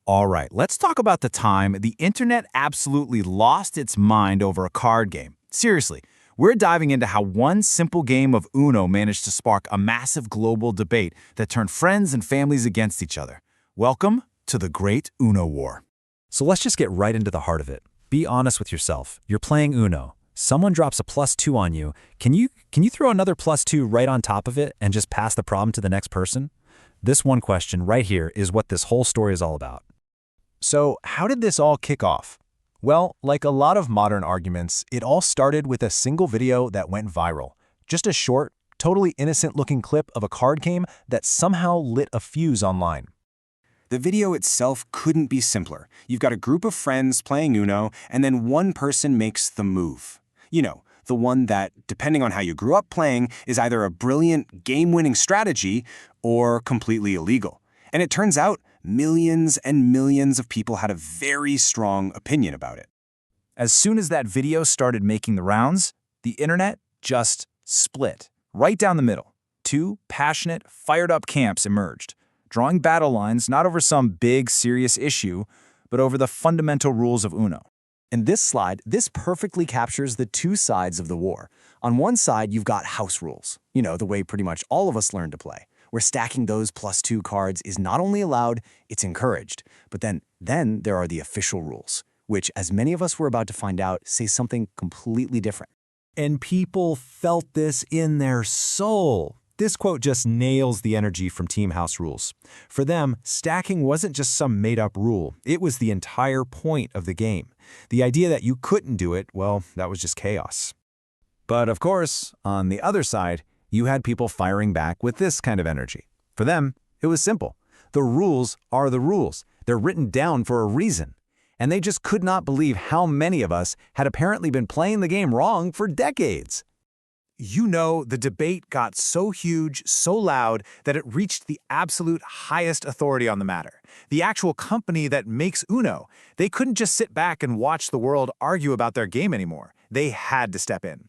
All right, let's talk about the time the internet absolutely lost its mind over a card game. Seriously, we're diving into how one simple game of Uno managed to spark a massive global debate that turned friends and families against each other. Welcome to the Great Uno War. So let's just get right into the heart of it. Be honest with yourself. You're playing Uno. Someone drops a +2 on you. Can you throw another +2 right on top of it and just pass the problem to the next person? This one question right here is what this whole story is all about. So, how did this all kick off? Well, like a lot of modern arguments, it all started with a single video that went viral. Just a short, totally innocent-looking clip of a card game that somehow lit a fuse online. The video itself couldn't be simpler. You've got a group of friends playing Uno, and then one person makes the move. You know, the one that, depending on how you grew up playing, is either a brilliant game-winning strategy or completely illegal. And it turns out, millions and millions of people had a very strong opinion about it. As soon as that video started making the rounds, the internet just split right down the middle. Two passionate, fired-up camps emerged, drawing battle lines not over some big, serious issue, but over the fundamental rules of Uno. In this slide, this perfectly captures the two sides of the war. On one side, you've got house rules, the way pretty much all of us learn to play, where stacking those +2 cards is not only allowed, it's encouraged. But then there are the official rules, which, as many of us were about to find out, say something completely different. And people felt this in their soul. This quote just nails the energy from Team House Rules. For them, stacking wasn't just some made-up rule. It was the entire point of the game. The idea that you couldn't do it, well, that was just chaos. But of course, on the other side, you had people firing back with this kind of energy. For them, it was simple. The rules are the rules. They're written down for a reason. And they just could not believe how many of us had apparently been playing the game wrong for decades. The debate got so huge, so loud, that it reached the absolute highest authority on the matter. The actual company that makes Uno. They couldn't just sit back and watch the world argue about their game anymore. They had to step in.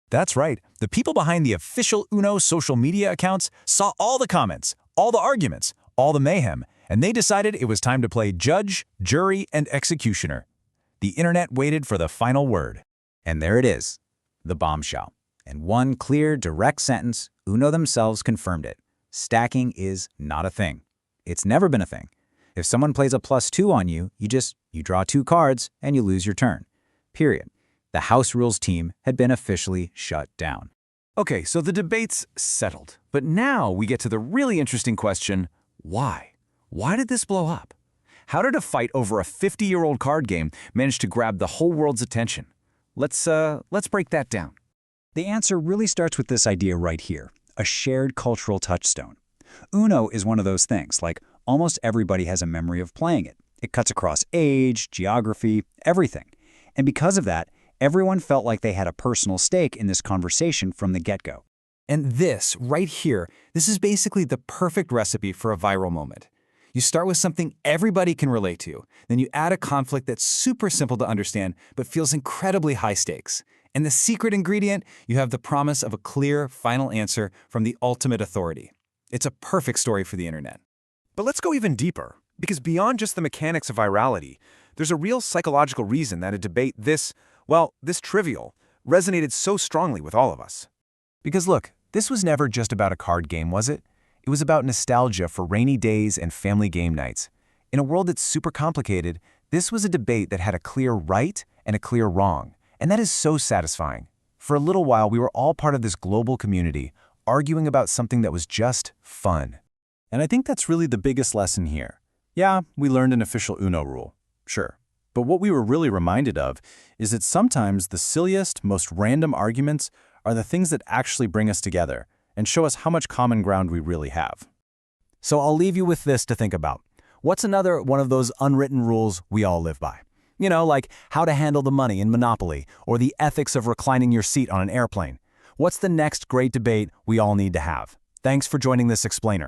That's right. The people behind the official Uno social media accounts saw all the comments, all the arguments, all the mayhem, and they decided it was time to play judge, jury, and executioner. The internet waited for the final word. And there it is, the bombshell. In one clear, direct sentence, Uno themselves confirmed it. Stacking is not a thing. It's never been a thing. If someone plays a +2 on you, you draw 2 cards and you lose your turn. Period. The House Rules team had been officially shut down. Okay, so the debate's settled. But now we get to the really interesting question, why? Why did this blow up? How did a fight over a 50-year-old card game manage to grab the whole world's attention? Let's break that down. The answer really starts with this idea right here, a shared cultural touchstone. Uno is one of those things, like almost everybody has a memory of playing it. It cuts across age, geography, everything. And because of that, everyone felt like they had a personal stake in this conversation from the get-go. And this, right here, this is basically the perfect recipe for a viral moment. You start with something everybody can relate to, then you add a conflict that's super simple to understand but feels incredibly high stakes. And the secret ingredient, you have the promise of a clear, final answer from the ultimate authority. It's a perfect story for the internet. But let's go even deeper, because beyond just the mechanics of virality, there's a real psychological reason that a debate this trivial, resonated so strongly with all of us. Because look, this was never just about a card game, was it? It was about nostalgia for rainy days and family game nights. In a world that's super complicated, this was a debate that had a clear right and a clear wrong. And that is so satisfying. For a little while, we were all part of this global community, arguing about something that was just fun. And I think that's really the biggest lesson here. Yeah, we learned an official Uno rule, sure. But what we were really reminded of is that sometimes the silliest, most random arguments are the things that actually bring us together and show us how much common ground we really have. So I'll leave you with this to think about. What's another one of those unwritten rules we all live by? Like how to handle the money in Monopoly or the ethics of reclining your seat on an airplane. What's the next great debate we all need to have? Thanks for joining this explainer.